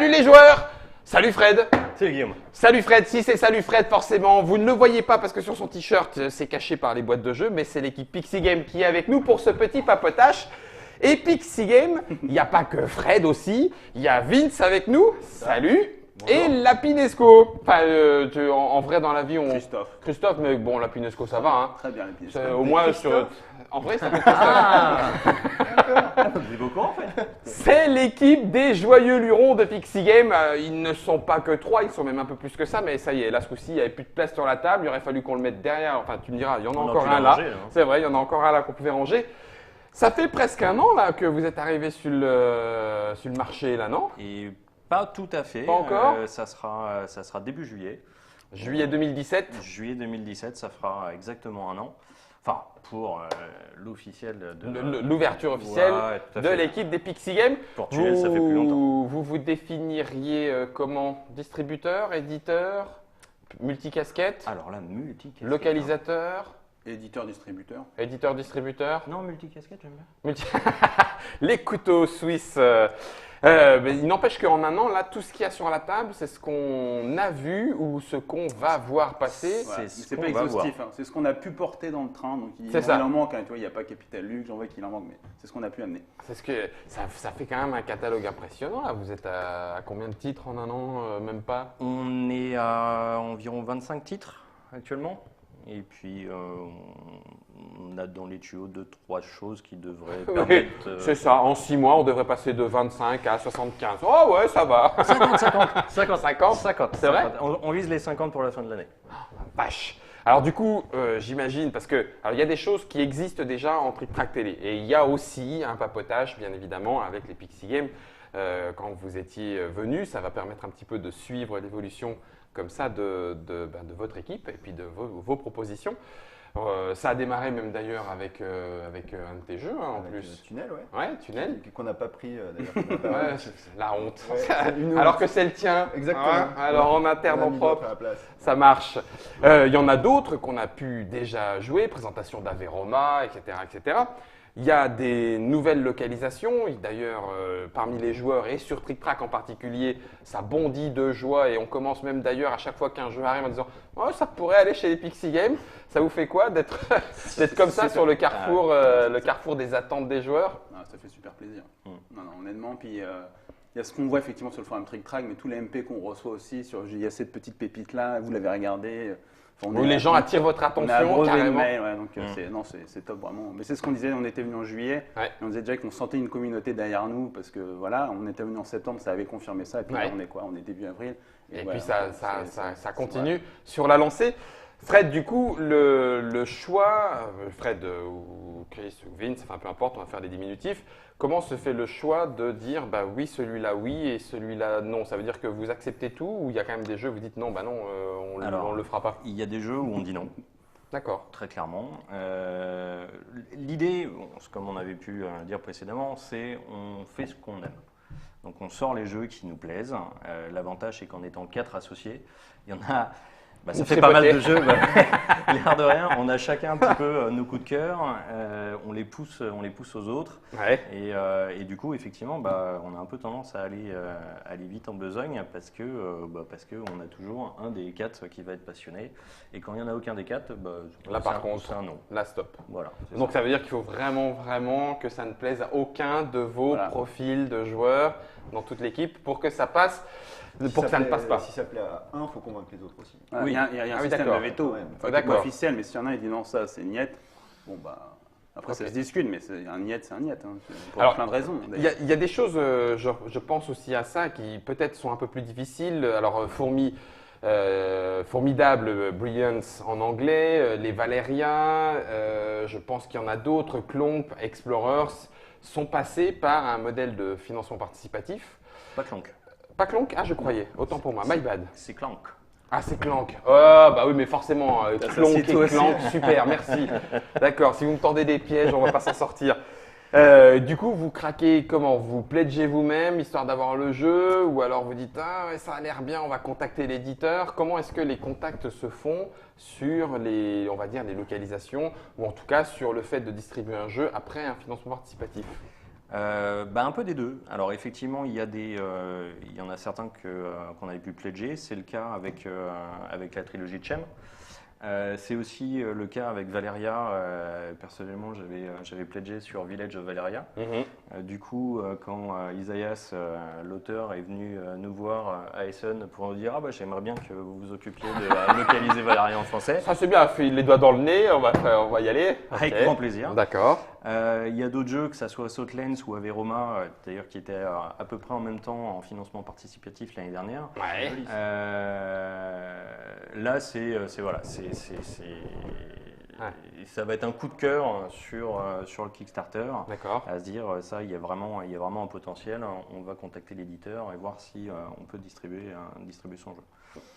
Salut les joueurs! Salut Fred! Salut Guillaume. Salut Fred, si c'est salut Fred forcément, vous ne le voyez pas parce que sur son t-shirt c'est caché par les boîtes de jeu, mais c'est l'équipe Pixie Game qui est avec nous pour ce petit papotage. Et Pixie Game, il n'y a pas que Fred aussi, il y a Vince avec nous, salut! Bonjour. Et Lapinesco. Enfin, en vrai dans la vie on… Christophe, mais bon Lapinesco ça va hein. très bien Lapinesco. Au moins sur… En vrai ça s'appelle Christophe. Vous êtes au courant en fait? C'est l'équipe des joyeux lurons de Pixie Game. Ils ne sont pas que 3, ils sont même un peu plus que ça, mais ça y est, là ce coup-ci, il n'y avait plus de place sur la table, il aurait fallu qu'on le mette derrière. Enfin, tu me diras, il y en a encore un là. Ranger, hein. C'est vrai, il y en a encore un là qu'on pouvait ranger. Ça fait presque un an là que vous êtes arrivé sur le marché là, non? Et pas tout à fait. Pas encore ça sera début juillet. Juillet 2017. Juillet 2017, ça fera exactement un an. Enfin, pour l'officiel de L'ouverture officielle Ouais, tout à de fait. l'équipe des Pixie Game. Portuel, ça fait plus longtemps. Vous définiriez comment? Distributeur, éditeur, multicasquette, Alors là, multicasquette. localisateur, Éditeur-distributeur. éditeur-distributeur. Non, multicasquette, j'aime bien. Les couteaux suisses. Mais il n'empêche qu'en un an, là, tout ce qu'il y a sur la table, c'est ce qu'on a vu ou ce qu'on va voir passer. C'est Ouais, ce c'est qu'on pas va exhaustif, hein. C'est ce qu'on a pu porter dans le train. Donc C'est ça. il en manque, hein. Tu vois, il n'y a pas Capital Luxe, j'en vois qu'il en manque, mais c'est ce qu'on a pu amener. C'est ce que ça fait quand même un catalogue impressionnant. Là. Vous êtes à combien de titres en un an? Même pas. On est à environ 25 titres actuellement. Et puis, on a dans les tuyaux 2-3 choses qui devraient Oui, permettre… c'est ça. En 6 mois, on devrait passer de 25 à 75. Oh ouais, ça va. 50. C'est vrai? On vise les 50 pour la fin de l'année. Vache. Alors du coup, j'imagine, parce que alors, il y a des choses qui existent déjà en Trick Track Télé. Et il y a aussi un papotage, bien évidemment, avec les Pixie Games. Quand vous étiez venus, ça va permettre un petit peu de suivre l'évolution comme ça de votre équipe et puis de vos propositions. Ça a démarré même d'ailleurs avec un de tes jeux hein, en Avec plus. Tunnel, ouais. Ouais, Tunnel. Qu'on n'a pas pris d'ailleurs. Ouais, c'est la honte. Ouais, une honte. Alors que c'est le tien. Exactement. Hein, alors en interne, On a en mis propre. d'autres à la place. Ça marche. Il y en a d'autres qu'on a pu déjà jouer, présentation d'Averoma, etc., etc. Il y a des nouvelles localisations. D'ailleurs, parmi les joueurs et sur Trick Track en particulier, ça bondit de joie et on commence même d'ailleurs à chaque fois qu'un jeu arrive en disant oh, ça pourrait aller chez les Pixie Games. Ça vous fait quoi d'être comme ça sur le carrefour, le carrefour des attentes des joueurs? Ah, ça fait super plaisir. Non, honnêtement, puis il y a ce qu'on voit effectivement sur le forum Trick Track, mais tous les MP qu'on reçoit aussi, il y a cette petite pépite là, vous l'avez regardé. Enfin, Où les gens attirent votre On a attention abreuvé de carrément. mails, ouais, donc c'est top vraiment. Mais c'est ce qu'on disait, on était venu en juillet, Ouais. et on disait déjà qu'on sentait une communauté derrière nous parce que voilà, on était venu en septembre, ça avait confirmé ça, et puis Ouais. là on est quoi? On est début avril. Et voilà, puis ça c'est continue sur la lancée. Fred, du coup, le choix, Fred ou Chris ou Vince, enfin peu importe, on va faire des diminutifs. Comment se fait le choix de dire bah oui, celui-là oui et celui-là non? Ça veut dire que vous acceptez tout ou il y a quand même des jeux où vous dites non, bah non, on le fera pas? Il y a des jeux où on dit non. D'accord. Très clairement. L'idée, comme on avait pu dire précédemment, c'est on fait ce qu'on aime. Donc on sort les jeux qui nous plaisent. L'avantage, c'est qu'en étant 4 associés, il y en a… ça Une fait pas mal tripotée. de jeux, l'air de rien. On a chacun un petit peu nos coups de cœur. On les pousse aux autres. Ouais. Et du coup, effectivement, on a un peu tendance à aller vite en besogne parce que on a toujours un des 4 qui va être passionné. Et quand il n'y en a aucun des 4, Là par contre, c'est un non. là stop. Voilà. c'est Donc ça veut dire qu'il faut vraiment que ça ne plaise à aucun de vos Voilà. profils de joueurs dans toute l'équipe pour que ça passe, pour que ça ne passe pas. Si ça plaît à un, il faut convaincre les autres aussi. Voilà, il y a un Ah oui, système d'accord. de veto, Ouais, enfin, d'accord. qui est pas officiel, mais s'il y en a, il dit non, ça c'est niet. Bon après Ok. ça se discute, mais un niet, c'est un niet, hein, pour Alors, plein de raisons. Il y a des choses, je pense aussi à ça, qui peut-être sont un peu plus difficiles. Alors, Formidable, Brilliance en anglais, les Valériens, je pense qu'il y en a d'autres, Clomp, Explorers, sont passés par un modèle de financement participatif. Pas Clank. Pas Clonk? Ah, je croyais, autant pour moi, my bad. C'est Clank. Ah, c'est Clank. Bah oui, mais forcément, Clonk cite et toi aussi. Clank, super, merci. D'accord, si vous me tendez des pièges, on va pas s'en sortir. Du coup, vous craquez comment? Vous pledgez vous-même histoire d'avoir le jeu ou alors vous dites ah ouais, ça a l'air bien, on va contacter l'éditeur. Comment est-ce que les contacts se font sur on va dire, les localisations ou en tout cas sur le fait de distribuer un jeu après un financement participatif? Un peu des deux. Alors effectivement, il y en a certains qu'on avait pu pledger. C'est le cas avec la trilogie de Chem. C'est aussi le cas avec Valeria. Personnellement, j'avais pledgé sur Village of Valeria. Du coup, quand Isaias, l'auteur, est venu nous voir à Essen pour nous dire j'aimerais bien que vous vous occupiez de localiser Valeria en français. Ça c'est bien, file les doigts dans le nez, on va y aller. Avec Ok. grand plaisir. D'accord. Il y a d'autres jeux, que ce soit Southlands ou Averoma, d'ailleurs qui étaient à peu près en même temps en financement participatif l'année dernière. Ouais. Là, ça va être un coup de cœur sur le Kickstarter. D'accord. À se dire, ça, il y a vraiment un potentiel. On va contacter l'éditeur et voir si on peut distribuer son jeu.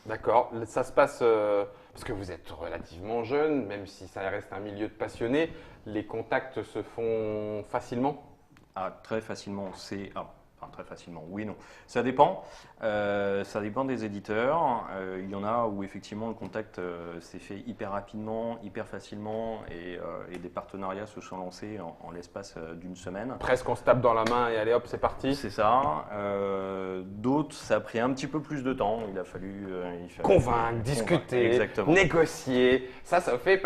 D'accord. Ça se passe parce que vous êtes relativement jeune, même si ça reste un milieu de passionnés, les contacts se font facilement. Très facilement, très facilement, oui, non. Ça dépend. Ça dépend des éditeurs. Il y en a où effectivement le contact s'est fait hyper rapidement, hyper facilement et des partenariats se sont lancés en l'espace d'une semaine. Presque on se tape dans la main et allez hop, c'est parti. C'est ça. D'autres, ça a pris un petit peu plus de temps. Il fallait Convaincre, discuter, exactement. négocier. Ça fait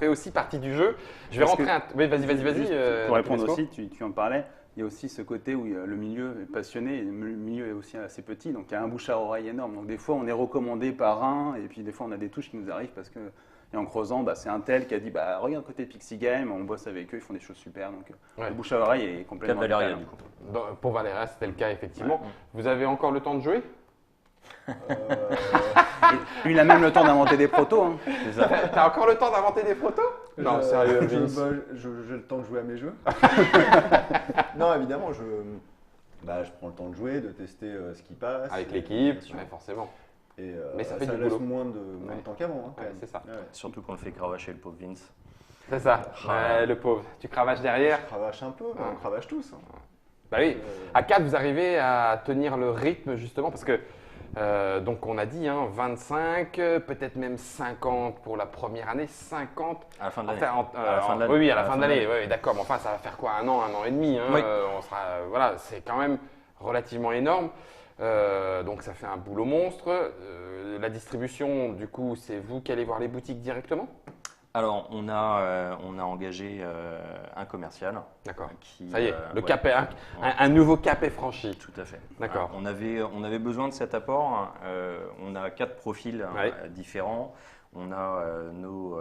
aussi partie du jeu. Je vais Parce que- rentrer un. Oui, vas-y. Juste pour répondre Tedesco. aussi, tu en parlais, il y a aussi ce côté où le milieu est passionné, et le milieu est aussi assez petit, donc il y a un bouche à oreille énorme. Donc des fois on est recommandé par un, et puis des fois on a des touches qui nous arrivent parce que, et en creusant, c'est un tel qui a dit regarde côté Pixie Game, on bosse avec eux, ils font des choses super, donc Ouais. le bouche à oreille est Cap complètement Valeria, vital. du coup. Pour Valéria, c'était le cas effectivement. Ouais. Vous avez encore le temps de jouer? Lui il a même le temps d'inventer des protos. Hein. C'est ça. T'as encore le temps d'inventer des photos? Non, sérieux, Vince. J'ai le temps de jouer à mes jeux. Non, évidemment, je prends le temps de jouer, de tester ce qui passe. Avec et- l'équipe, bien sûr. ouais, forcément. Et, Mais ça fait du laisse boulot. moins de temps qu'avant. Quand Ouais, même. c'est ça. Ouais. Surtout qu'on le fait cravacher le pauvre Vince. C'est ça. Ah. Ouais, le pauvre. Tu cravaches derrière. Je cravache un peu, mais on cravache tous. Hein. Bah oui. À 4, vous arrivez à tenir le rythme justement parce que donc on a dit 25, peut-être même 50 pour la première année, 50. À la fin de l'année. Enfin, À la fin de l'année. oui, à la fin de l'année. Oui, d'accord. Mais enfin, ça va faire quoi, un an et demi. Oui. On sera, voilà, c'est quand même relativement énorme. Donc ça fait un boulot monstre. La distribution, du coup, c'est vous qui allez voir les boutiques directement? Alors, on a engagé un commercial. D'accord. Qui, Ça y est, le ouais. cap est un nouveau cap est franchi. Tout à fait. D'accord. On avait besoin de cet apport. On a 4 profils Ouais. différents. On a nos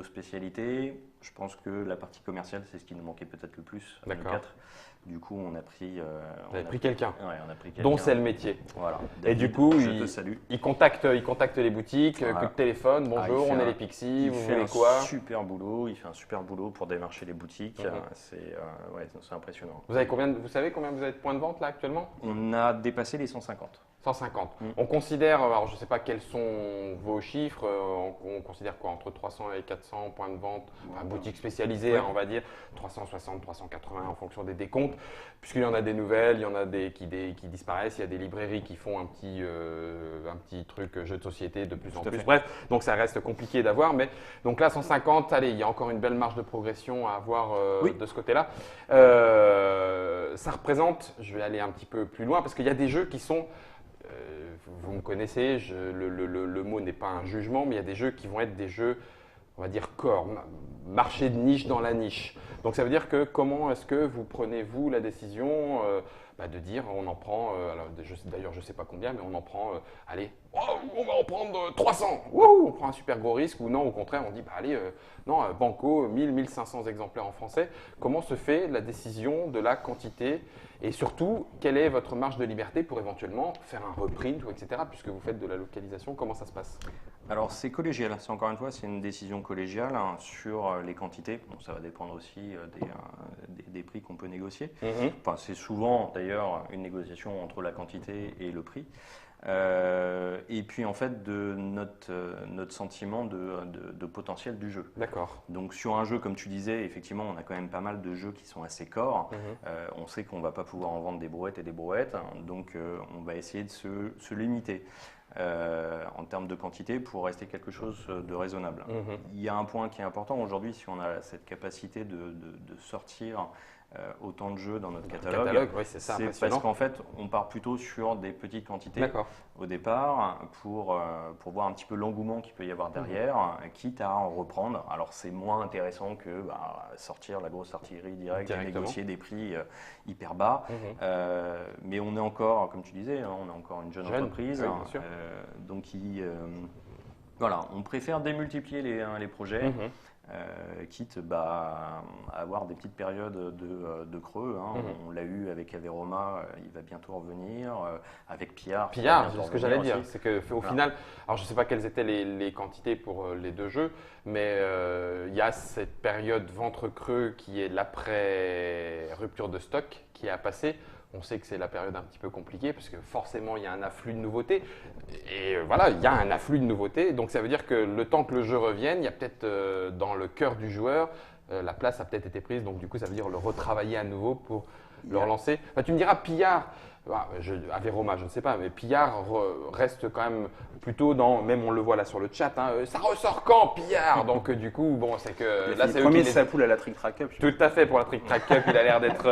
spécialités. Je pense que la partie commerciale, c'est ce qui nous manquait peut-être le plus. à nous D'accord. 4. Du coup, on a pris. Vous avez pris quelqu'un Ouais, on a pris quelqu'un. dont c'est le métier. Voilà. Et du David, coup, je te salue. il contacte les boutiques, Voilà. coup de téléphone, bonjour, il fait on est un- les Pixies, vous fait voulez un quoi? super boulot. Il fait un super boulot pour démarcher les boutiques. Mhm. C'est impressionnant. Vous savez combien vous avez de points de vente là actuellement? On a dépassé les 150. 150. Mm. On considère, alors je ne sais pas quels sont vos chiffres, on considère quoi entre 300 et 400 points de vente, enfin, boutique spécialisée, Ouais. On va dire, 360, 380 en fonction des décomptes, puisqu'il y en a des nouvelles, il y en a des qui disparaissent, il y a des librairies qui font un petit truc jeu de société de plus en Tout à plus. fait. Bref, donc ça reste compliqué d'avoir, mais donc là 150, allez, il y a encore une belle marge de progression à avoir Oui. de ce côté-là. Ça représente, je vais aller un petit peu plus loin, parce qu'il y a des jeux qui sont vous me connaissez, le mot n'est pas un jugement, mais il y a des jeux qui vont être des jeux, on va dire, corps, marché de niche dans la niche. Donc ça veut dire que comment est-ce que vous prenez, vous, la décision de dire on en prend, d'ailleurs je ne sais pas combien, mais on en prend, allez, on va en prendre 300, wouh, on prend un super gros risque, ou non, au contraire, on dit, allez, non, banco, 1000, 1500 exemplaires en français. Comment se fait la décision de la quantité? Et surtout, quelle est votre marge de liberté pour éventuellement faire un reprint, etc. Puisque vous faites de la localisation, comment ça se passe? Alors c'est collégial, c'est encore une fois c'est une décision collégiale sur les quantités. Bon, ça va dépendre aussi des prix qu'on peut négocier. Enfin, c'est souvent d'ailleurs une négociation entre la quantité et le prix. Et puis en fait de notre sentiment de potentiel du jeu. D'accord. Donc sur un jeu comme tu disais, effectivement on a quand même pas mal de jeux qui sont assez corps. On sait qu'on va pas pouvoir en vendre des brouettes et des brouettes, donc on va essayer de se limiter. en termes de quantité pour rester quelque chose de raisonnable. Mhm. Il y a un point qui est important aujourd'hui, si on a cette capacité de sortir autant de jeux dans notre catalogue, Oui, c'est ça, c'est parce impressionnant. qu'en fait, on part plutôt sur des petites quantités D'accord. au départ pour voir un petit peu l'engouement qu'il peut y avoir derrière, quitte à en reprendre. Alors, c'est moins intéressant que sortir la grosse artillerie directe et Directement. négocier des prix hyper bas. Mhm. Mais on est encore, comme tu disais, on est encore une jeune entreprise. oui, bien sûr. Donc, voilà, on préfère démultiplier les projets. Mhm. Quitte à avoir des petites périodes de creux. Mhm. On l'a eu avec Averoma, il va bientôt revenir. Avec Pillard. Pillard, il va c'est ce que bientôt j'allais revenir dire. aussi. C'est qu'au Voilà. final, alors je ne sais pas quelles étaient les quantités pour les deux jeux, mais il y a cette période ventre creux qui est l'après-rupture de stock qui est à passer. On sait que c'est la période un petit peu compliquée parce que forcément il y a un afflux de nouveautés. Et voilà, il y a un afflux de nouveautés. Donc ça veut dire que le temps que le jeu revienne, il y a peut-être dans le cœur du joueur, la place a peut-être été prise. Donc du coup, ça veut dire le retravailler à nouveau pour le relancer. Enfin, tu me diras, Pillard, Averoma, je ne sais pas, mais Pillard reste quand même plutôt dans, même on le voit là sur le chat, hein, ça ressort quand Pillard. Donc du coup, bon, c'est que là c'est eux premier qui de les- sa poule à la Trick Track Cup. Tout à fait, pour la Trick Track Cup, il a l'air d'être.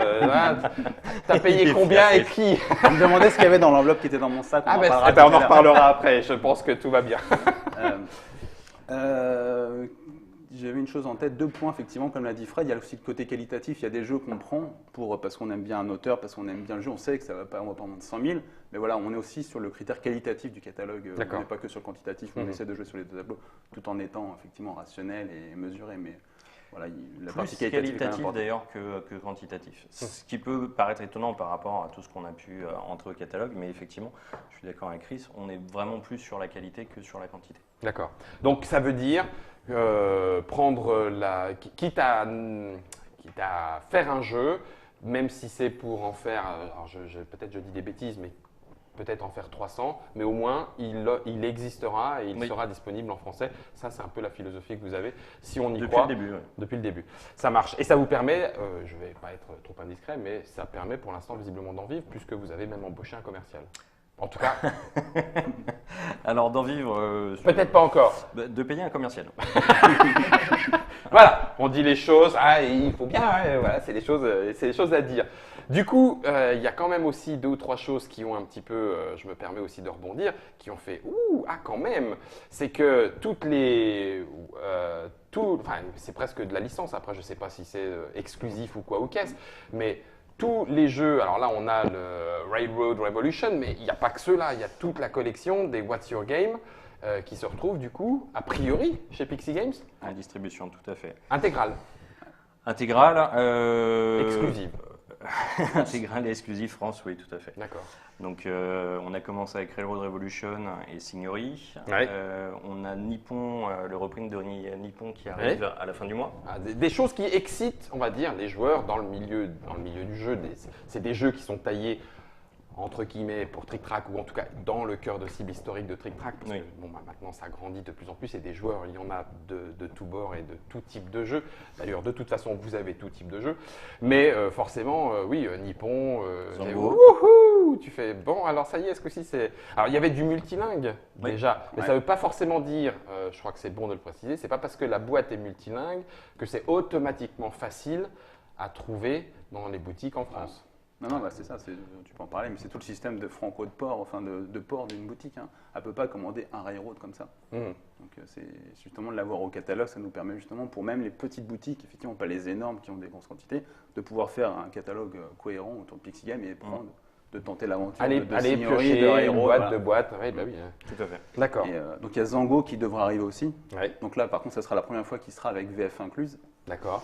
T'as payé combien et qui? Je me demandais ce qu'il y avait dans l'enveloppe qui était dans mon sac. Ah en ben, parlera eh ben, on tout en à l'heure. reparlera après, je pense que tout va bien. J'avais une chose en tête, 2 points effectivement, comme l'a dit Fred, il y a aussi le côté qualitatif, il y a des jeux qu'on prend parce qu'on aime bien un auteur, parce qu'on aime bien le jeu, on sait que ça va pas, on va pas moins de 100 000, mais voilà, on est aussi sur le critère qualitatif du catalogue, on D'accord. n'est pas que sur le quantitatif, on Mhm. essaie de jouer sur les deux tableaux, tout en étant effectivement rationnel et mesuré, mais voilà, la Plus partie qualitative est quand même qualitatif importante. d'ailleurs que quantitatif. Ce qui peut paraître étonnant par rapport à tout ce qu'on a pu entrer au catalogue, mais effectivement, je suis d'accord avec Chris, on est vraiment plus sur la qualité que sur la quantité. D'accord. Donc ça veut dire prendre quitte à faire un jeu, même si c'est pour en faire, alors peut-être je dis des bêtises, mais peut-être en faire 300, mais au moins il existera et il Oui. sera disponible en français. Ça, c'est un peu la philosophie que vous avez, si on y Depuis croit. le début, oui. Depuis le début. Ça marche. Et ça vous permet, je ne vais pas être trop indiscret, mais ça permet pour l'instant visiblement d'en vivre, puisque vous avez même embauché un commercial. En tout cas, Alors d'en vivre, peut-être pas encore. de payer un commercial. Voilà, on dit les choses, il faut bien, voilà, c'est des choses à dire. Du coup, il y a quand même aussi 2 ou 3 choses qui ont un petit peu, je me permets aussi de rebondir, qui ont fait quand même. C'est que enfin, c'est presque de la licence. Après, je ne sais pas si c'est exclusif ou quoi ou qu'est-ce, mais tous les jeux, alors là on a le Railroad Revolution, mais il n'y a pas que ceux-là, il y a toute la collection des What's Your Game qui se retrouvent du coup, a priori, chez Pixie Games, La distribution, tout à fait. intégrale, Intégrale. exclusive. Intégrale et exclusive France, oui, tout à fait. D'accord. Donc, on a commencé avec Railroad Revolution et Signori. Ouais. On a Nippon, le reprint de Nippon qui arrive à la fin du mois. Des choses qui excitent, on va dire, les joueurs dans le milieu du jeu. C'est des jeux qui sont taillés entre guillemets pour Trick Track, ou en tout cas dans le cœur de cible historique de Trick Track, parce Oui. que maintenant ça grandit de plus en plus et des joueurs, il y en a de tous bords et de tout type de jeu. D'ailleurs, de toute façon, vous avez tout type de jeu. Mais forcément, oui, Nippon, Zango. wouhou, tu fais bon, alors ça y est, est-ce que si c'est. Alors il y avait du multilingue Oui. déjà, mais Ouais. ça ne veut pas forcément dire, je crois que c'est bon de le préciser, c'est pas parce que la boîte est multilingue que c'est automatiquement facile à trouver dans les boutiques en France. Non, c'est ça, tu peux en parler, mais c'est tout le système de franco de port, enfin de port d'une boutique. Hein. Elle ne peut pas commander un Railroad comme ça. Mhm. Donc c'est justement de l'avoir au catalogue, ça nous permet justement, pour même les petites boutiques, effectivement pas les énormes qui ont des grosses quantités, de pouvoir faire un catalogue cohérent autour de Pixie Game et prendre, de tenter l'aventure Allez de Signori, piocher de une Railroad. boîte Voilà. de boîte. Oui, bah oui. Tout à fait. D'accord. Et, donc il y a Zango qui devra arriver aussi. Ouais, Donc là, par contre, ça sera la première fois qu'il sera avec VF incluse. d'accord.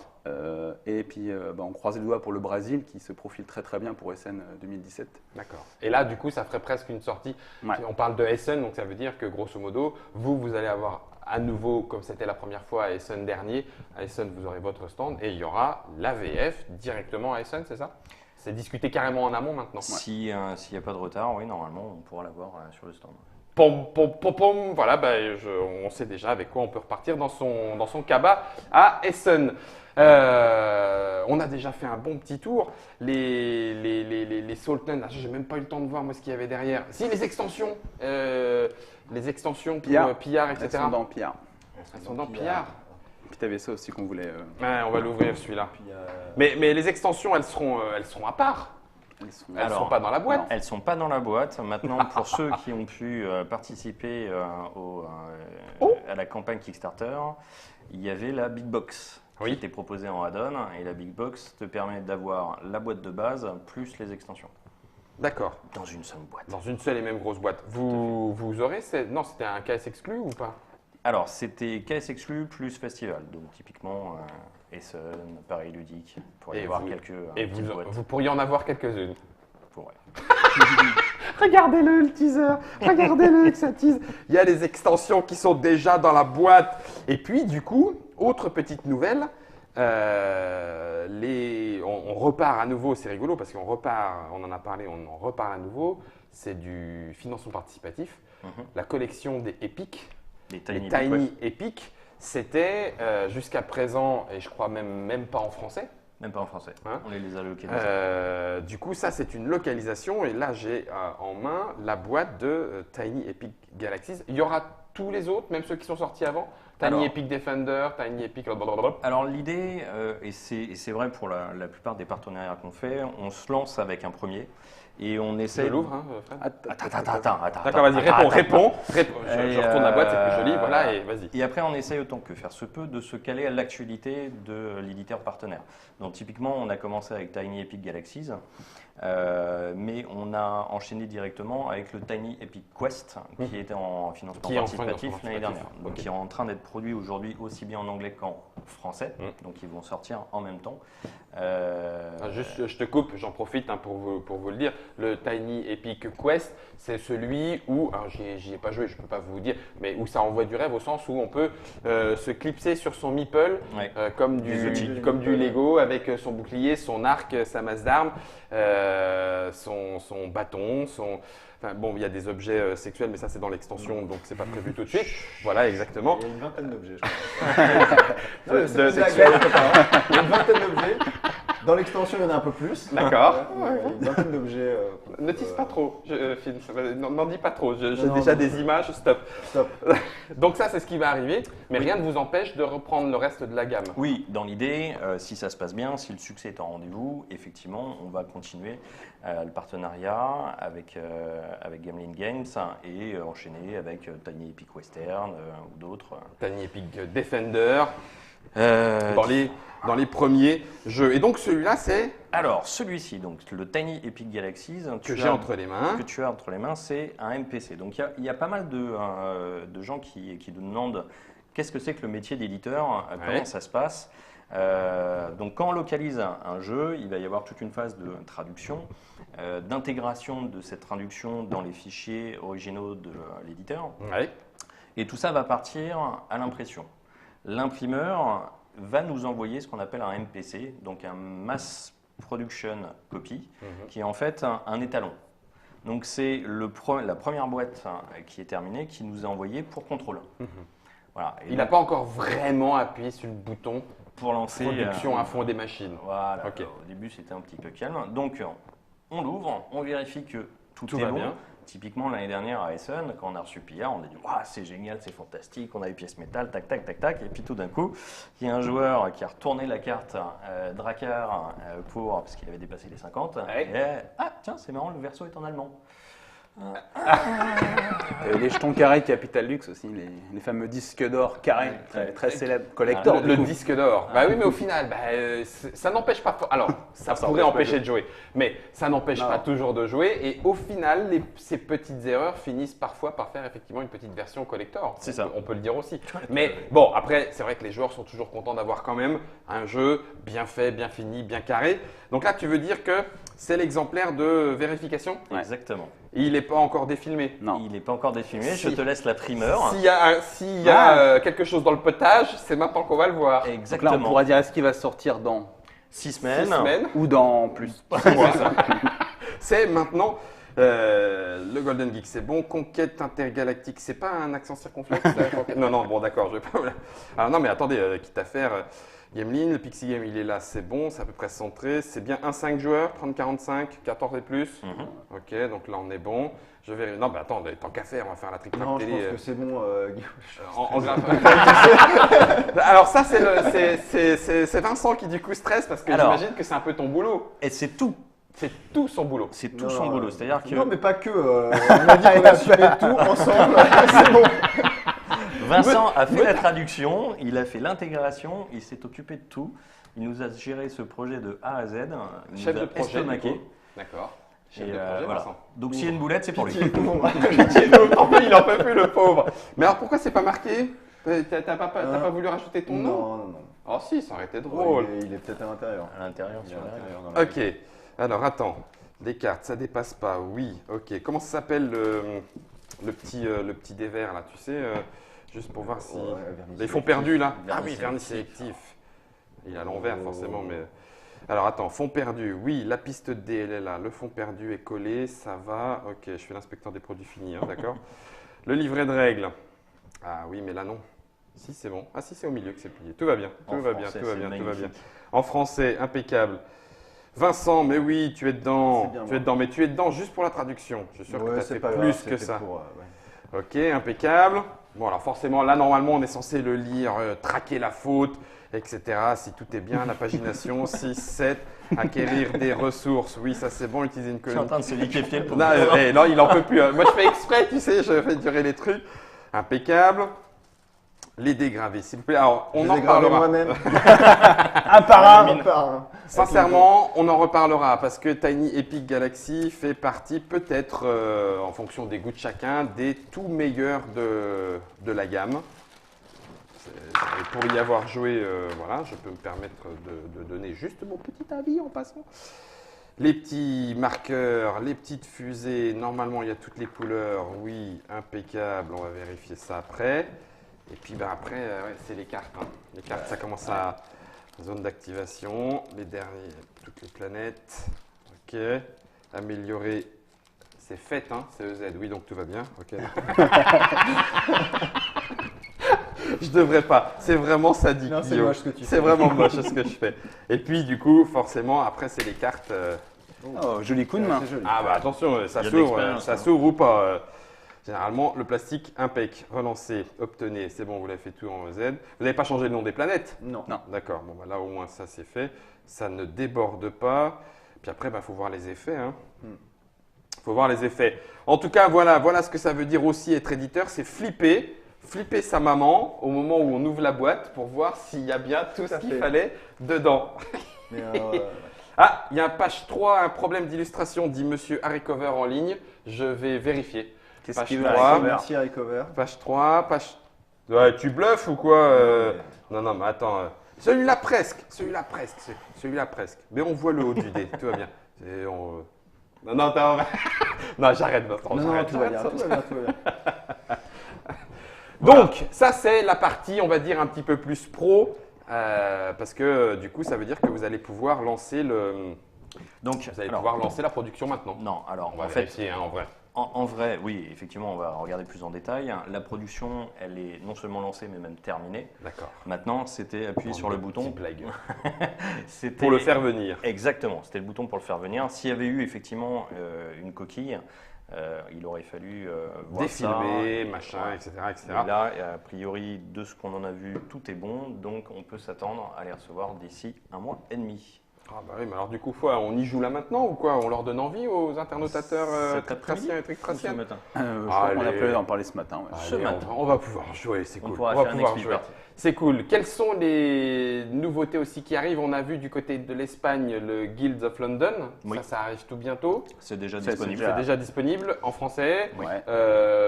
Et puis, on croise les doigts pour le Brésil qui se profile très très bien pour SN 2017. D'accord. Et là, du coup, ça ferait presque une sortie. Ouais. On parle de Essen, donc ça veut dire que grosso modo, vous allez avoir à nouveau, comme c'était la première fois à Essen dernier, à Essen, vous aurez votre stand et il y aura l'AVF directement à Essen, c'est ça? C'est discuté carrément en amont maintenant. S'il n'y a pas de retard, oui, normalement, on pourra l'avoir sur le stand. Pom, pom, pom, pom. Voilà, on sait déjà avec quoi on peut repartir dans son cabas à Essen. On a déjà fait un bon petit tour. Les Saltnen, j'ai même pas eu le temps de voir moi ce qu'il y avait derrière. Si, les extensions pour Pillard, etc. Elles sont dans Pillard. Elles sont dans Pillard. Puis tu avais ça aussi qu'on voulait. Ouais, on va l'ouvrir celui-là. Puis, Mais les extensions, elles seront à part. Elles sont- Elles ne sont pas dans la boîte. Elles ne sont pas dans la boîte. Maintenant, pour ceux qui ont pu participer à la campagne Kickstarter, il y avait la Big Box Oui. qui était proposée en add-on. Et la Big Box te permet d'avoir la boîte de base plus les extensions D'accord. dans une seule boîte. Dans une seule et même grosse boîte. Vous aurez non, c'était un KS exclu ou pas? Alors, c'était KS exclu plus festival. Donc, typiquement, Essen, Paris Ludique. Pour y Et avoir vous- quelques Et petites boîtes. vous pourriez en avoir quelques-unes. Pourrait. Regardez-le, le teaser. Regardez-le que ça tease. Il y a les extensions qui sont déjà dans la boîte. Et puis, du coup, autre petite nouvelle. On repart à nouveau, c'est rigolo parce qu'on repart, on en a parlé, on en repart à nouveau. C'est du financement participatif. Mhm. La collection des Epic, Des les Tiny, Tiny Epic, Epic, c'était jusqu'à présent, et je crois même pas en français. même pas en français. Hein On les a localisés. Du coup, ça, c'est une localisation. Et là, j'ai en main la boîte de Tiny Epic Galaxies. Il y aura tous les autres, même ceux qui sont sortis avant. Tiny Alors- Epic Defender, Tiny Epic... blablabla. Alors l'idée, et c'est vrai pour la plupart des partenariats qu'on fait, on se lance avec un premier et on Je essaie... l'ouvre, hein, Fred. Attends. D'accord, vas-y, réponds. Je Et, retourne la boîte, c'est plus joli. Voilà, et vas-y. Et après, on essaye autant que faire se peut de se caler à l'actualité de l'éditeur partenaire. Donc typiquement, on a commencé avec Tiny Epic Galaxies, mais on a enchaîné directement avec le Tiny Epic Quest, qui était en financement Qui est en participatif financement l'année dernière. participatif, Donc ok. qui est en train d'être produit aujourd'hui aussi bien en anglais qu'en français. Mm. Donc ils vont sortir en même temps. Juste, je te coupe, j'en profite pour vous le dire. Le Tiny Epic Quest, c'est celui où, alors j'y ai pas joué, je peux pas vous dire, mais où ça envoie du rêve au sens où on peut se clipser sur son meeple Ouais. comme Des outils. du Lego avec son bouclier, son arc, sa masse d'armes, son bâton, Enfin, bon, il y a des objets sexuels, mais ça c'est dans l'extension, donc c'est pas prévu tout de suite. Voilà, exactement. Il y a une vingtaine d'objets, je crois. C'est de- une blague, je sais pas, hein. Il y a une vingtaine d'objets. Dans l'extension, il y en a un peu plus. D'accord. Il y a une vingtaine d'objets. Ne tease pas trop, Phil. N'en dis pas trop. J'ai Non, déjà non. des images, stop. Stop. Donc ça, c'est ce qui va arriver, mais rien ne vous empêche de reprendre le reste de la gamme. Oui, dans l'idée, si ça se passe bien, si le succès est en rendez-vous, effectivement, on va continuer le partenariat avec Gamelin Games et enchaîner avec Tiny Epic Western ou d'autres. Tiny Epic Defender, Euh, dans les premiers jeux. Et donc celui-là, c'est Alors, celui-ci, donc le Tiny Epic Galaxies, que j'ai entre les mains. que tu as entre les mains, c'est un MPC. Donc il y a pas mal de gens qui nous demandent qu'est-ce que c'est que le métier d'éditeur, comment ça se passe. Donc quand on localise un jeu, il va y avoir toute une phase de traduction, d'intégration de cette traduction dans les fichiers originaux de l'éditeur. Ouais. Et tout ça va partir à l'impression. L'imprimeur va nous envoyer ce qu'on appelle un MPC, donc un Mass Production Copy, qui est en fait un étalon. Donc c'est la première boîte qui est terminée qui nous est envoyée pour contrôle. Voilà. Et Il n'a donc, pas encore vraiment appuyé sur le bouton pour lancer production à fond des machines. Voilà. Ok. Au début c'était un petit peu calme. Donc on l'ouvre, on vérifie que tout Tout est va bon. bien. Typiquement l'année dernière à Essen, quand on a reçu Pillard, on a dit waouh, c'est génial, c'est fantastique, on a les pièces métal, tac tac tac tac, et puis tout d'un coup, il y a un joueur qui a retourné la carte Drakkar parce qu'il avait dépassé les 50. Ouais. Et, ah tiens, c'est marrant, le verso est en allemand. Les jetons carrés Capital Lux aussi, les fameux disques d'or carrés, très célèbres, collector. Le disque d'or. Bah oui, mais au final, ça n'empêche pas. Alors, ça Ça pourrait empêche empêcher de jouer, mais ça n'empêche Non. pas toujours de jouer. Et au final, ces petites erreurs finissent parfois par faire effectivement une petite version collector. C'est ça. On peut le dire aussi. Mais bon, après, c'est vrai que les joueurs sont toujours contents d'avoir quand même un jeu bien fait, bien fini, bien carré. Donc là, tu veux dire que c'est l'exemplaire de vérification. Ouais. Exactement. Il n'est pas encore défilmé. Non. Il n'est pas encore défilmé, Si. je te laisse la primeur. S'il y a quelque chose dans le potage, c'est maintenant qu'on va le voir. Donc là, on Exactement. pourra dire est-ce qu'il va sortir dans 6 6 semaines. semaines. ou dans plus. C'est maintenant Le Golden Geek, c'est bon. Conquête intergalactique, c'est pas un accent circonflexe Non, non, bon, d'accord, je vais pas. Alors, non, mais attendez, quitte à faire. Gameline, le Pixie Game, il est là, c'est bon, c'est à peu près centré. C'est bien un 5 joueurs, 30-45, 14 et plus. Ok, donc là, on est bon. Je vais. Non, mais attends, tant qu'à faire, on va faire la trick Non, je télé. pense que c'est bon, Guillaume. En grave. Alors ça, c'est Vincent qui du coup stresse parce que Alors. j'imagine que c'est un peu ton boulot. Et c'est tout. C'est tout son boulot. C'est tout Non, son boulot. C'est-à-dire que Non, mais pas que. On a dit qu'on assumait tout ensemble. C'est bon. Vincent a fait la traduction, il a fait l'intégration, il s'est occupé de tout. Il nous a géré ce projet de A à Z. Il Chef nous de a projet. estomaqué. du coup. D'accord. Chef Et de projet, voilà. Vincent. Donc s'il y a une boulette, c'est pour lui. Il en peut plus le pauvre. Mais alors pourquoi c'est pas marqué? T'as pas voulu rajouter ton nom? Non, non, non. Oh si, ça aurait été drôle. Il est peut-être à l'intérieur. À l'intérieur, Il est sur à la- l'intérieur dans la- Ok. Alors attends. Des cartes, ça dépasse pas. Oui. Ok. Comment ça s'appelle le petit dé vert là? Tu sais, juste pour voir si. Ouais, vernis Ils font sélectif. perdu là. Ah Vernis oui, vernis sélectif. sélectif. Il est à l'envers forcément, mais. Alors attends, fond perdu. Oui, la piste D, elle est là. Le fond perdu est collé, ça va. Ok, je fais l'inspecteur des produits finis, hein, d'accord. Le livret de règles. Ah oui, mais là non. Si c'est bon. Ah si c'est au milieu que c'est plié. Tout va bien, tout En va bien, français, tout va c'est bien, tout va bien. magnifique. En français, impeccable. Vincent, mais oui, tu es dedans. C'est bien, Tu moi. es dedans, mais tu es dedans juste pour la traduction. Je suis sûr que tu as c'est fait pas plus grave, que c'était ça. pour, ouais. Ok, impeccable. Bon, alors forcément, là, normalement, on est censé le lire, traquer la faute, etc. Si tout est bien, la pagination, 6, 7, acquérir des ressources. Oui, ça c'est bon, utiliser une Je suis en colonne. train de se liquéfier le pauvre. Non, non, il en peut plus. Hein. Moi, je fais exprès, tu sais, je fais durer les trucs. Impeccable. Les dégravés, s'il vous plaît. Alors, on Je en les ai gravés reparlera. moi-même. Un par un. Un par un. Sincèrement, on en reparlera parce que Tiny Epic Galaxy fait partie peut-être, en fonction des goûts de chacun, des tout meilleurs de la gamme. Et pour y avoir joué, voilà, je peux me permettre de donner juste mon petit avis en passant. Les petits marqueurs, les petites fusées, normalement il y a toutes les couleurs, oui, impeccable, on va vérifier ça après. Et puis ben, après, ouais, c'est les cartes. Hein. Les cartes, ça commence à zone d'activation, les derniers, toutes les planètes. Ok, améliorer, c'est fait, hein, c'est EZ, oui, donc tout va bien. Ok. Je devrais pas, c'est vraiment sadique. Non, c'est Guillaume. moche ce que tu C'est fais. vraiment moche ce que je fais. Et puis du coup, forcément, après c'est les cartes. Oh, joli coup de main. C'est joli. Ah bah attention, ça Il y a de s'ouvre, l'expérience, ça hein. s'ouvre ou pas. Généralement, le plastique impec, relancez, obtenez, c'est bon, vous l'avez fait tout en Z. Vous n'avez pas changé le nom des planètes? Non. Non. D'accord, bon bah là au moins ça c'est fait. Ça ne déborde pas. Puis après, il faut voir les effets. Hein. Faut voir les effets. En tout cas, voilà ce que ça veut dire aussi être éditeur, c'est flipper. Flipper sa maman au moment où on ouvre la boîte pour voir s'il y a bien tout ce à qu'il fait. fallait dedans. Mais Ah, il y a un page 3, un problème d'illustration, dit monsieur Harrycover en ligne. Je vais vérifier. Qu'est-ce Page qu'il veut 3, Harrycover merci Harrycover. Page 3, page... Ouais, tu bluffes ou quoi Non, non, mais attends. Celui-là presque. Mais on voit le haut du dé, tout va bien. Non, non, non, j'arrête maintenant. Non, j'arrête, tout va j'arrête, bien, tout va bien, tout va bien. Donc, ça, c'est la partie, on va dire, un petit peu plus pro, parce que du coup, ça veut dire que vous allez pouvoir lancer Donc, vous allez alors, pouvoir lancer la production maintenant. non, alors On va en fait, vérifier, hein, en vrai. en vrai, oui, effectivement, on va regarder plus en détail. La production, elle est non seulement lancée, mais même terminée. D'accord. Maintenant, c'était appuyer sur le bouton. Petite blague. C'était Pour le faire venir. Exactement, c'était le bouton pour le faire venir. S'il y avait eu effectivement une coquille, il aurait fallu voir Défilmer, ça. machin, Ouais. etc., etc. Et là, a priori, de ce qu'on en a vu, tout est bon, donc on peut s'attendre à les recevoir d'ici 1 mois et demi. Ah bah oui, mais alors du coup, on y joue là maintenant ou quoi? On leur donne envie aux internotateurs Cet trictraciens et Ce trictraciennes? matin. Je crois qu'on a Allez. prévu d'en parler ce matin. ouais. Ce Allez, matin. on va pouvoir jouer, c'est On cool. pourra va faire un pouvoir XP jouer. party. C'est cool. Quelles sont les nouveautés aussi qui arrivent? On a vu du côté de l'Espagne le Guilds of London. Oui. Ça arrive tout bientôt. C'est déjà Ça, c'est disponible. déjà- C'est déjà disponible en français. Ouais.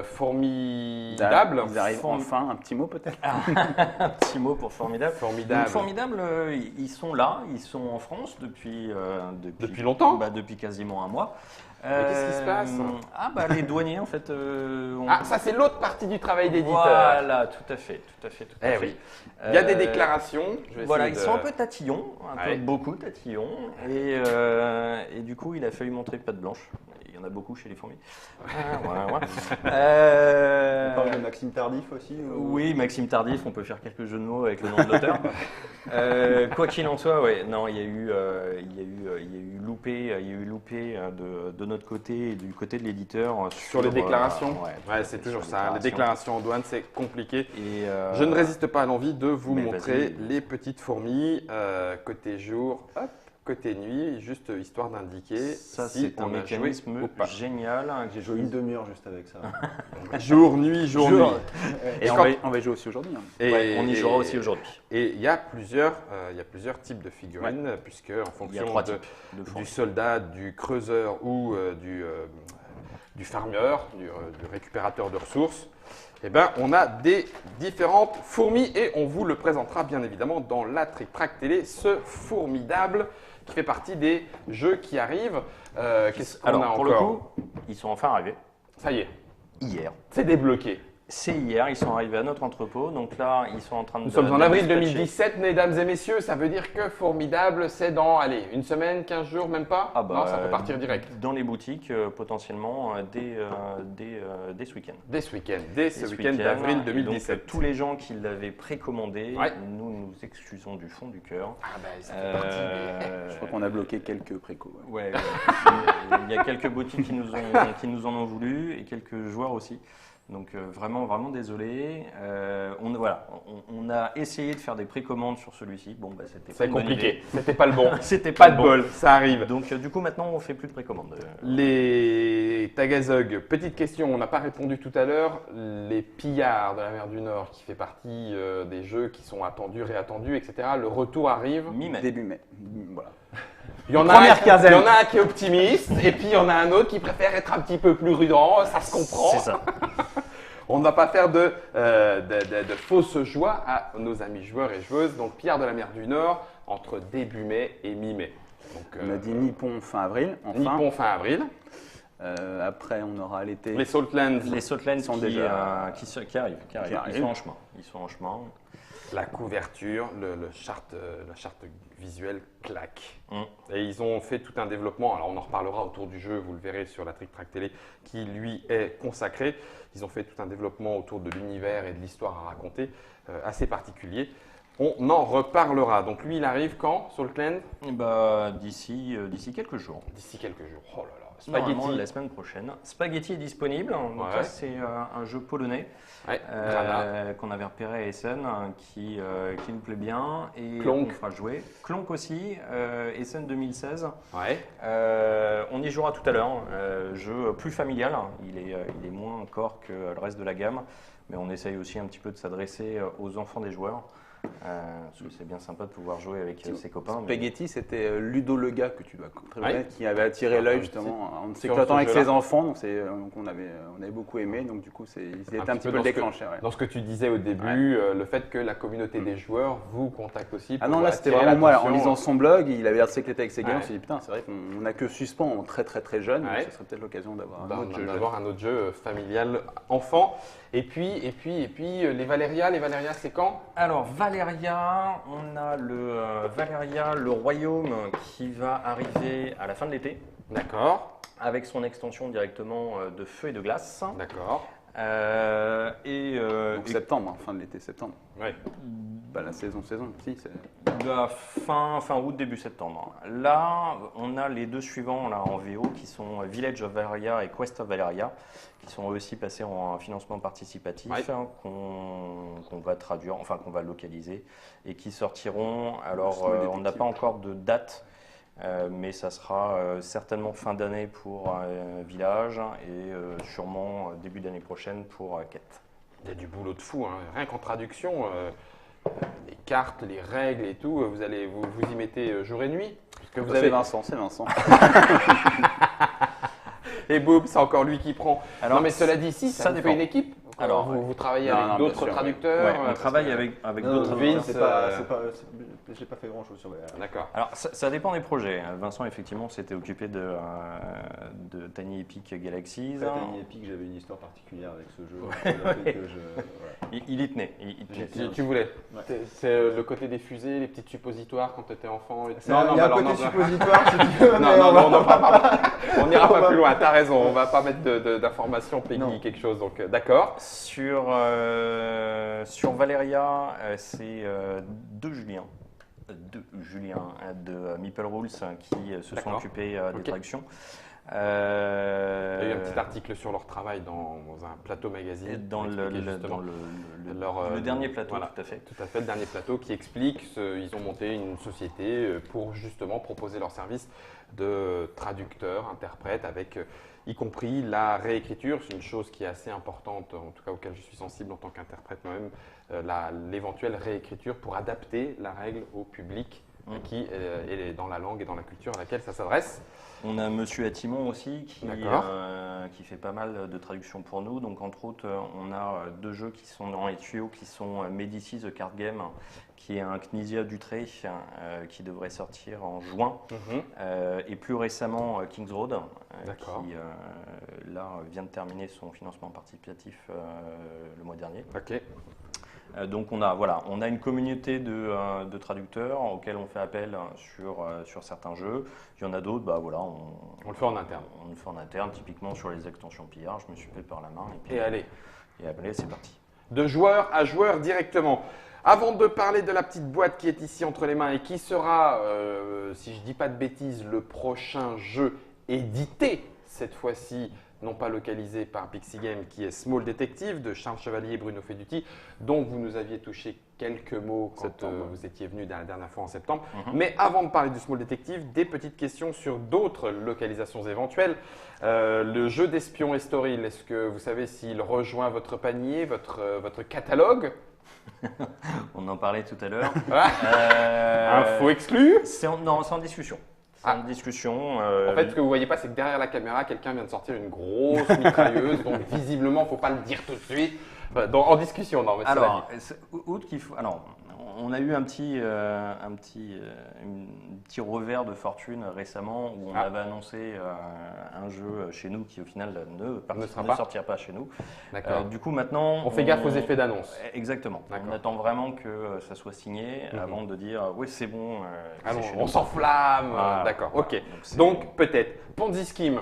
Formidable. Ils arrivent enfin, un petit mot peut-être. Un petit mot pour formidable. Formidable. Donc, formidable, ils sont là, ils sont en France depuis Depuis longtemps. Depuis quasiment 1 mois. Mais qu'est-ce qui se passe? Ah bah les douaniers en fait. Ah, ça c'est l'autre partie du travail d'éditeur. Voilà, tout à fait. Eh oui. Il y a des déclarations. Je vais Voilà, essayer ils sont un peu tatillons, Ouais. beaucoup tatillons, et du coup il a fallu montrer patte blanche. Il y en a beaucoup chez les fourmis. Ouais. On parle de Maxime Tardif aussi Oui, Maxime Tardif, on peut faire quelques jeux de mots avec le nom de l'auteur. Quoi qu'il en soit, ouais, non, il y a eu loupé de notre côté et du côté de l'éditeur Sur les déclarations. ouais, C'est toujours sur ça. Les déclarations en douane, c'est compliqué. Et, Je ne résiste pas à l'envie de vous mais montrer vas-y. les petites fourmis côté jour, hop, côté nuit, juste histoire d'indiquer ça si c'est un on a joué mécanisme ou pas. génial. J'ai joué une demi-heure juste avec ça. Jour, nuit, jour, nuit. Et Et on quand- va y jouer aussi aujourd'hui. Hein. Et- Ouais, on y jouera et- aussi aujourd'hui. Et il y a plusieurs types de figurines, puisque en Il y a fonction 3 de- types de du fourmis. soldat, du creuseur ou du farmer, du récupérateur de ressources, eh ben, on a des différentes fourmis et on vous le présentera bien évidemment dans la Trick Track Télé, ce formidable qui fait partie des jeux qui arrivent. Qu'est-ce qu'on a Alors pour le encore coup, ils sont enfin arrivés Ça y est, hier. c'est débloqué. C'est hier, ils sont arrivés à notre entrepôt. Donc là, ils sont en train de. Nous sommes en avril dispatcher. 2017, mesdames et messieurs. Ça veut dire que formidable, c'est dans, allez, une semaine, 15 jours, même pas Ah bah, Non, ça peut partir direct. Dans les boutiques, potentiellement dès ce week-end. Dès ce week-end, dès ce Dès ce week-end week-end. d'avril Et donc, 2017. tous les gens qui l'avaient précommandé, Ouais. nous nous excusons du fond du cœur. Ah bah, c'était parti. Euh, Je crois qu'on a bloqué quelques précos. Ouais. Ouais, il y a quelques boutiques qui nous en ont voulu et quelques joueurs aussi. Donc vraiment désolé. On a essayé de faire des précommandes sur celui-ci. Bon, bah, c'était pas C'est une bonne compliqué. idée. C'était pas le bon. C'était Pas de le bon. bol, ça arrive. Donc du coup maintenant on fait plus de précommandes. Les Tagazog, petite question, on n'a pas répondu tout à l'heure. Les pillards de la mer du Nord, qui fait partie des jeux qui sont attendus, réattendus, etc. Le retour arrive. Mi-mai. Début mai. Voilà. Il y en a Première quinzaine. Il y en a un qui est optimiste et puis il y en a un autre qui préfère être un petit peu plus prudent. Ça se comprend. C'est ça. On ne va pas faire de fausses joies à nos amis joueurs et joueuses. Donc, Pierre de la mer du Nord, entre début mai et mi-mai. Donc, On a dit Nippon fin avril. Enfin. Nippon fin avril. Après, on aura l'été. Les Saltlands, Les Saltlands sont qui déjà- qui arrivent. Ils arrivent. sont en chemin. Ils sont en chemin. la couverture, la charte visuelle claque. Mm. Et ils ont fait tout un développement, alors on en reparlera autour du jeu, vous le verrez sur la Trick Track Télé, qui lui est consacré. Ils ont fait tout un développement autour de l'univers et de l'histoire à raconter, assez particulier. On en reparlera. Donc lui, il arrive quand, Saltland? Et bah, d'ici quelques jours. D'ici quelques jours. Oh là là, Normalement, Spaghetti. la semaine prochaine. Spaghetti est disponible. Donc Ouais. là, c'est un jeu polonais Ouais, Grana. qu'on avait repéré à Essen, qui nous plaît bien et Klonk. on fera jouer. Klonk aussi, Essen 2016. Ouais. On y jouera tout à l'heure. Jeu plus familial. Il est moins encore que le reste de la gamme, mais on essaye aussi un petit peu de s'adresser aux enfants des joueurs. Parce que c'est bien sympa de pouvoir jouer avec ses copains. mais- Spaghetti, c'était Ludo le gars que tu dois très bien Ouais. connaître, qui avait attiré l'œil Ah, justement en sur s'éclatant ce avec jeu-là. ses enfants. Donc on avait beaucoup aimé. Donc du coup, ils étaient un petit peu dans le ce que- déclencheur. Ouais. Dans ce que tu disais au début, le fait que la communauté des joueurs vous contacte aussi. Ah pour non, là c'était attirer vraiment moi. En l'attention. lisant son blog, il avait l'air de s'éclater avec ses gamins. Ouais. Je me suis dit putain, c'est vrai qu'on n'a que suspens très jeune. Ouais. Donc ce serait peut-être l'occasion d'avoir un autre jeu. D'avoir un autre jeu familial enfant. Et puis les Valéria c'est quand? Alors Valéria, on a le Valéria, le royaume qui va arriver à la fin de l'été D'accord, avec son extension directement de feu et de glace. d'accord. Donc septembre, fin de l'été, septembre. Ouais. Bah, la saison. Si, c'est- De fin août, début septembre. Là, on a les deux suivants là, en VO qui sont Village of Valeria et Quest of Valeria, qui sont eux aussi passés en financement participatif, Ouais. qu'on va traduire, enfin qu'on va localiser, et qui sortiront. Alors, Small on n'a Detective. pas encore de date, mais ça sera certainement fin d'année pour Village et sûrement début d'année prochaine pour Quête. Il y a du boulot de fou, hein. Rien qu'en traduction, les cartes, les règles et tout, vous y mettez jour et nuit. Parce que vous C'est avez... Vincent, c'est Vincent. Et boum, c'est encore lui qui prend. Alors, non mais cela dit, si, ça ça vous dépend. fait une équipe. Alors, vous travaillez Non, avec non, d'autres bien sûr, traducteurs Ouais, on parce travaille que- avec Non, d'autres non, Vince, j'ai pas fait grand chose sur Valhalla. D'accord. Alors, ça dépend des projets. Vincent, effectivement, s'était occupé de Tiny Epic Galaxies. Tiny Epic, j'avais une histoire particulière avec ce jeu. Voilà. Il y tenait. Tu voulais. Ouais. C'est le côté des fusées, les petites suppositoires quand tu étais enfant. Il y a un alors, côté non, suppositoire si tu veux, non, mais non, on va- non, on n'ira On pas va- plus loin. T'as raison. On va pas mettre d'informations Peggy Non. quelque chose. Donc d'accord. Sur Valeria, c'est deux Juliens de Meeple Rules qui se sont D'accord. occupés des Ok. traductions. Il y a eu un petit article sur leur travail dans un plateau magazine. Et dans qui le, expliquait le- justement dans le leur, dernier plateau, voilà. tout à fait. Tout à fait, le dernier plateau qui explique ils ont monté une société pour justement proposer leur service de traducteur, interprète, avec y compris la réécriture. C'est une chose qui est assez importante, en tout cas auquel je suis sensible en tant qu'interprète moi-même, l'éventuelle réécriture pour adapter la règle au public qui est dans la langue et dans la culture à laquelle ça s'adresse. On a Monsieur Attimon aussi D'accord. qui fait pas mal de traductions pour nous. Donc entre autres, on a deux jeux qui sont dans les tuyaux, qui sont Medici The Card Game, qui est un Knizia Dutré qui devrait sortir en juin, et plus récemment Kings Road, D'accord. qui là vient de terminer son financement participatif le mois dernier. Ok. Donc on a une communauté de traducteurs auxquels on fait appel sur certains jeux. Il y en a d'autres, On le fait en interne. On le fait en interne, typiquement sur les extensions PR. Je me suis fait par la main Et allez. et après c'est parti. De joueur à joueur directement. Avant de parler de la petite boîte qui est ici entre les mains et qui sera, si je dis pas de bêtises, le prochain jeu édité, cette fois-ci, non pas localisé par Pixie Game, qui est Small Detective de Charles Chevalier et Bruno Feduti, dont vous nous aviez touché quelques mots quand vous étiez venu la dernière fois en septembre. Mais avant de parler du Small Detective, des petites questions sur d'autres localisations éventuelles. Le jeu d'espion Estoril, est-ce que vous savez s'il rejoint votre panier, votre catalogue? On en parlait tout à l'heure. Info exclue. C'est en discussion. C'est en discussion. En fait, ce que vous voyez pas, c'est que derrière la caméra, quelqu'un vient de sortir une grosse mitrailleuse, donc visiblement, faut pas le dire tout de suite. Enfin, en discussion, non, mais c'est la vie. Alors, outre qu'il faut. Alors, on a eu un petit revers de fortune récemment où on avait annoncé un jeu chez nous qui au final ne sortira pas chez nous. D'accord. Du coup maintenant On fait gaffe aux effets d'annonce. Exactement. D'accord. On attend vraiment que ça soit signé avant de dire oui c'est bon. Allons, c'est chez on nous. s'enflamme. Voilà. D'accord, Voilà. ok. Donc peut-être Ponzi Scheme.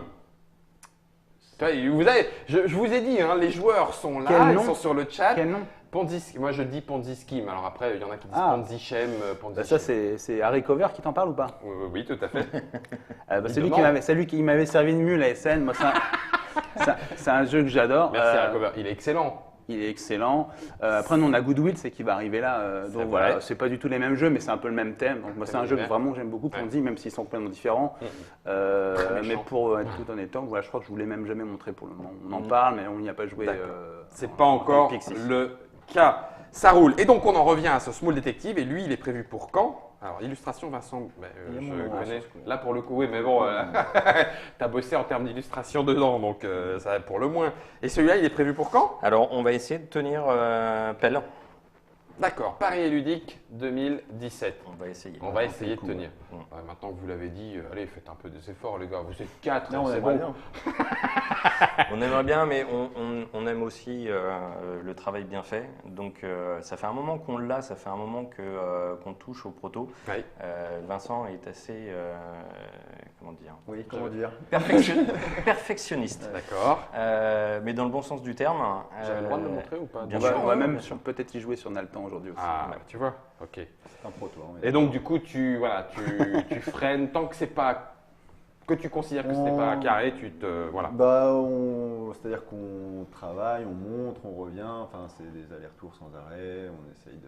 Vous avez, je vous ai dit, hein, les joueurs sont là, Quel ils nom sont sur le chat. Quel nom? Ponzi, moi je dis Ponzi Scheme. Alors après, il y en a qui disent Ah. Ponzi Scheme, Ponzi Bah, ça, Scheme. c'est Harry Cover qui t'en parle ou pas? Oui, tout à fait. C'est lui qui m'avait servi de mule à SN. Moi, c'est un jeu que j'adore. Merci Harry Cover. Il est excellent. Il est excellent. Après, nous, on a Goodwill, c'est qui va arriver là. C'est Donc vrai. voilà, c'est pas du tout les mêmes jeux, mais c'est un peu le même thème. Donc moi, c'est un jeu que univers. vraiment j'aime beaucoup, Ponzi, même s'ils sont complètement différents. Très Mais méchant. pour être tout honnête, voilà, je crois que je vous l'ai même jamais montré pour le moment. On en parle, mais on n'y a pas joué. D'accord. C'est en- pas en encore Pixis. le cas. Ça roule. Et donc on en revient à ce Small Detective. Et lui, il est prévu pour quand? Alors, illustration, Vincent, Il y a je mon nom, connais. je connais. Là, pour le coup, oui, mais bon, t'as bossé en termes d'illustration dedans, donc ça pour le moins. Et celui-là, il est prévu pour quand? Alors on va essayer de tenir pelle. D'accord, Paris et ludique 2017. On va essayer. On va essayer de coup, tenir. ouais. Ouais, maintenant que vous l'avez dit, allez, faites un peu des efforts, les gars. Vous êtes 4, Non, on c'est aimerait bon. bien. On aimerait bien, mais on aime aussi le travail bien fait. Donc ça fait un moment qu'on l'a, ça fait un moment qu'on touche au proto. Ouais. Vincent est assez, comment dire, Oui, comment dire? perfectionniste. D'accord. Mais dans le bon sens du terme. J'avais le droit de le montrer ou pas? bien On sûr, va ouais, même bien sûr. peut-être y jouer sur Naltan aujourd'hui aussi. Ah, tu vois. Ok. C'est un proto. hein, Et donc, du coup, tu freines tant que c'est pas. Que tu considères que ce n'est pas carré, tu te. Voilà. C'est-à-dire qu'on travaille, on montre, on revient. Enfin, c'est des allers-retours sans arrêt. On essaye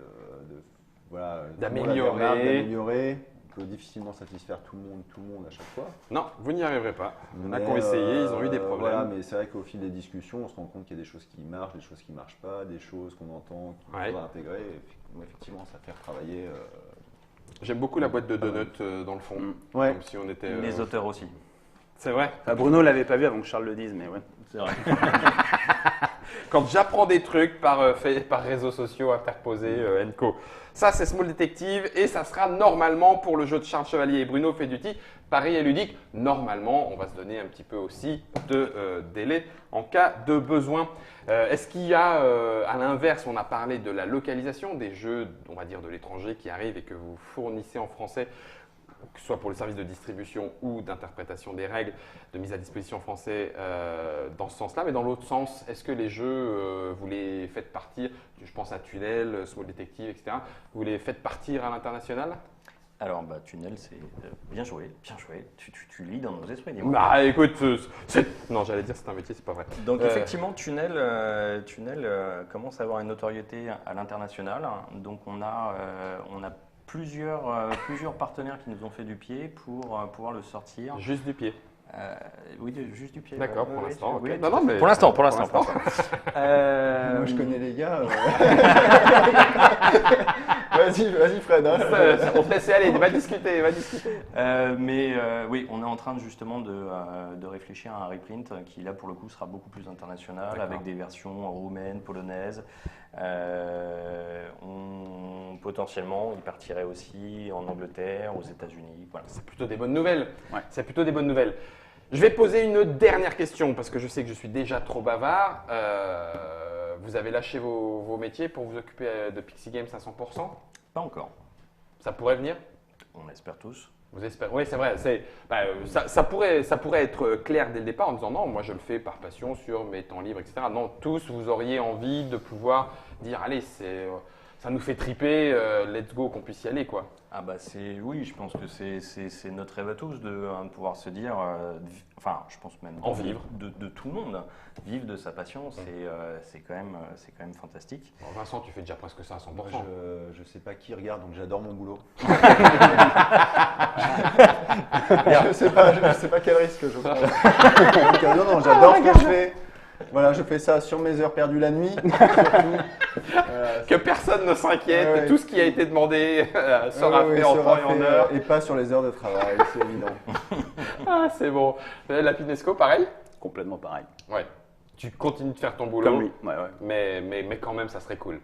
voilà, D'améliorer. d'améliorer. On peut difficilement satisfaire tout le monde à chaque fois. Non, vous n'y arriverez pas. Il y en a Mais, qui ont essayé, ils ont eu des problèmes. Voilà, mais c'est vrai qu'au fil des discussions, on se rend compte qu'il y a des choses qui marchent, des choses qui ne marchent pas, des choses qu'on entend qu'il Ouais. faudra intégrer. Et effectivement, ça fait retravailler. J'aime beaucoup la boîte de donuts dans le fond. Ouais. Comme si on était. Les auteurs aussi. C'est vrai. Bruno l'avait pas vu avant que Charles le dise, mais ouais. C'est vrai. Quand j'apprends des trucs par réseaux sociaux interposés, Enco. Ça, c'est Small Detective et ça sera normalement pour le jeu de Charles Chevalier et Bruno Feduti, Paris et ludique. Normalement, on va se donner un petit peu aussi de délai en cas de besoin. Est-ce qu'il y a, à l'inverse, on a parlé de la localisation des jeux, on va dire de l'étranger qui arrivent et que vous fournissez en français, que ce soit pour le service de distribution ou d'interprétation des règles, de mise à disposition en français dans ce sens-là. Mais dans l'autre sens, est-ce que les jeux, vous les faites partir, je pense à Tunnel, Small Detective, etc., vous les faites partir à l'international? Alors, Tunnel, c'est bien joué, bien joué. Tu lis dans nos esprits, dis-moi. Bah écoute, non, j'allais dire c'est un métier, c'est pas vrai. Donc effectivement, Tunnel commence à avoir une notoriété à l'international. Donc on a plusieurs partenaires qui nous ont fait du pied pour pouvoir le sortir. Juste du pied. Oui, juste du pied. D'accord, Ouais, pour ouais, l'instant. oui, Ok. Non, non, mais pour l'instant. Moi, je connais les gars. Vas-y, Fred. Hein. On te laisse aller, va discuter. Oui, on est en train justement de réfléchir à un reprint qui là pour le coup sera beaucoup plus international. D'accord. Avec des versions roumaines, polonaises. Potentiellement, il partirait aussi en Angleterre, aux États-Unis. Voilà. C'est plutôt des bonnes nouvelles. Ouais. C'est plutôt des bonnes nouvelles. Je vais poser une dernière question parce que je sais que je suis déjà trop bavard. Vous avez lâché vos métiers pour vous occuper de Pixie Games à 100%? Pas encore. Ça pourrait venir? On espère tous. Vous espérez? Oui, c'est vrai. Ça pourrait être clair dès le départ en disant non, moi je le fais par passion sur mes temps libres, etc. Non, tous vous auriez envie de pouvoir dire allez, ça nous fait triper, let's go, qu'on puisse y aller, quoi. Ah oui, je pense que c'est notre rêve à tous de pouvoir se dire, je pense même En vivre. de tout le monde, vivre de sa passion, c'est quand même fantastique. Bon, Vincent, tu fais déjà presque ça à 100%. Moi, je sais pas qui regarde, donc j'adore mon boulot. je sais pas quel risque je prends. Donc, non, j'adore ce que je fais. Voilà, je fais ça sur mes heures perdues la nuit, surtout. Que personne ne s'inquiète, Ouais. tout ce qui a été demandé sera fait en temps et en heure. Et pas sur les heures de travail, c'est évident. Ah, c'est bon. La Pinesco, pareil? Complètement pareil. Ouais. Tu continues de faire ton boulot, Comme lui. Ouais. mais quand même, ça serait cool.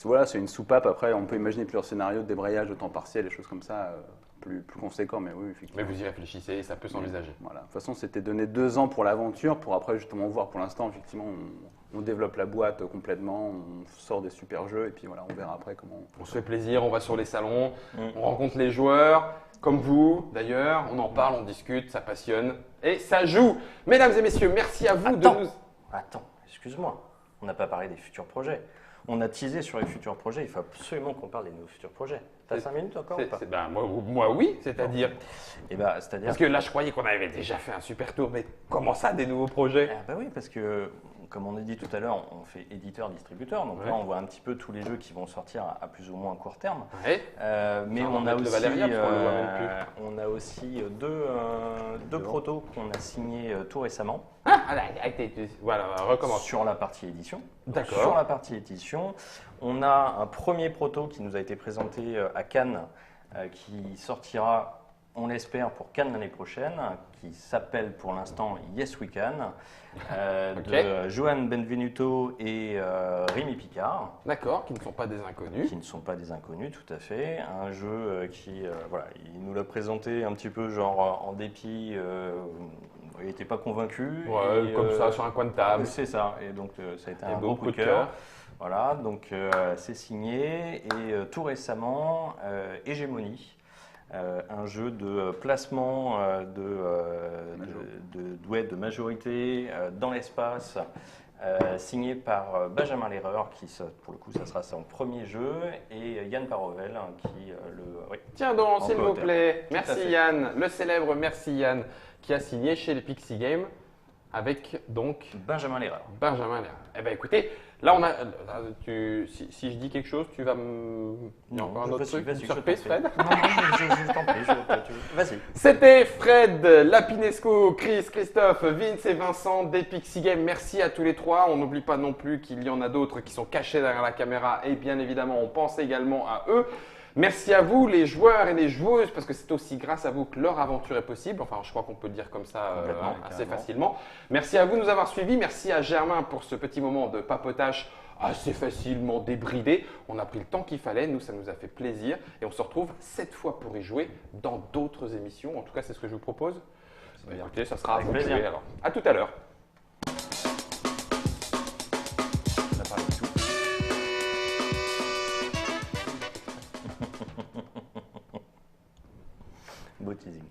Voilà, c'est une soupape. Après, on peut imaginer plusieurs scénarios de débrayage de temps partiel, des choses comme ça, plus conséquents, mais oui, effectivement. Mais vous y réfléchissez, ça peut s'envisager. Voilà. De toute façon, c'était donné 2 ans pour l'aventure, pour après justement voir. Pour l'instant, effectivement, on développe la boîte complètement, on sort des super jeux, et puis voilà, on verra après comment. On se fait plaisir, on va sur les salons, on rencontre les joueurs, comme vous d'ailleurs, on en parle, on discute, ça passionne et ça joue. Mesdames et messieurs, merci à vous de nous. Attends, excuse-moi, on n'a pas parlé des futurs projets. On a teasé sur les futurs projets, il faut absolument qu'on parle des nouveaux futurs projets. T'as 5 minutes encore ou pas? Moi oui, c'est-à-dire. C'est-à-dire. Parce que là, je croyais qu'on avait déjà fait un super tour, mais comment ça, des nouveaux projets? Oui, parce que, comme on a dit tout à l'heure, on fait éditeur-distributeur. Donc là, on voit un petit peu tous les jeux qui vont sortir à plus ou moins court terme. Ouais. Mais Ça, on a le aussi, Valéria, parce qu'on le voit même on a aussi deux protos qu'on a signés tout récemment. Voilà, recommence. Sur la partie édition. D'accord. Sur la partie édition, on a un premier proto qui nous a été présenté à Cannes, qui sortira, on l'espère, pour Cannes l'année prochaine, qui s'appelle pour l'instant Yes We Can, de Johan Benvenuto et Rémi Picard. D'accord, qui ne sont pas des inconnus. Qui ne sont pas des inconnus, tout à fait. Un jeu qui, il nous l'a présenté un petit peu genre en dépit. Il n'était pas convaincu. Ouais, comme ça, sur un coin de table. C'est ça. Et donc, ça a été un beau beau coup de cœur. Voilà, donc c'est signé. Et tout récemment, Hégémonie, un jeu de placement de majorité dans l'espace, signé par Benjamin Lerreur, qui, pour le coup, ça sera son premier jeu, et Yann Parovel, qui Tiens donc, s'il vous co-auteur. plaît. Tout à Merci fait. Yann, le célèbre Merci Yann, qui a signé chez les Pixie Games avec donc Benjamin Lerreur. Benjamin Lerreur. Eh bien écoutez, là on a. Si je dis quelque chose, tu vas me. Il y a encore un autre truc, une surprise, Fred? Non, je t'en prie, vas-y. C'était Fred, Lapinesco, Chris, Christophe, Vince et Vincent des Pixie Games. Merci à tous les trois. On n'oublie pas non plus qu'il y en a d'autres qui sont cachés derrière la caméra et bien évidemment on pense également à eux. Merci à vous, les joueurs et les joueuses, parce que c'est aussi grâce à vous que leur aventure est possible. Enfin, je crois qu'on peut le dire comme ça Complètement, assez carrément. facilement. Merci à vous de nous avoir suivis. Merci à Germain pour ce petit moment de papotage assez facilement débridé. On a pris le temps qu'il fallait. Nous, ça nous a fait plaisir. Et on se retrouve 7 fois pour y jouer dans d'autres émissions. En tout cas, c'est ce que je vous propose. Écoutez, ça sera à Avec vous de plaisir. jouer alors. À tout à l'heure. On a parlé de tout. Beau teasing.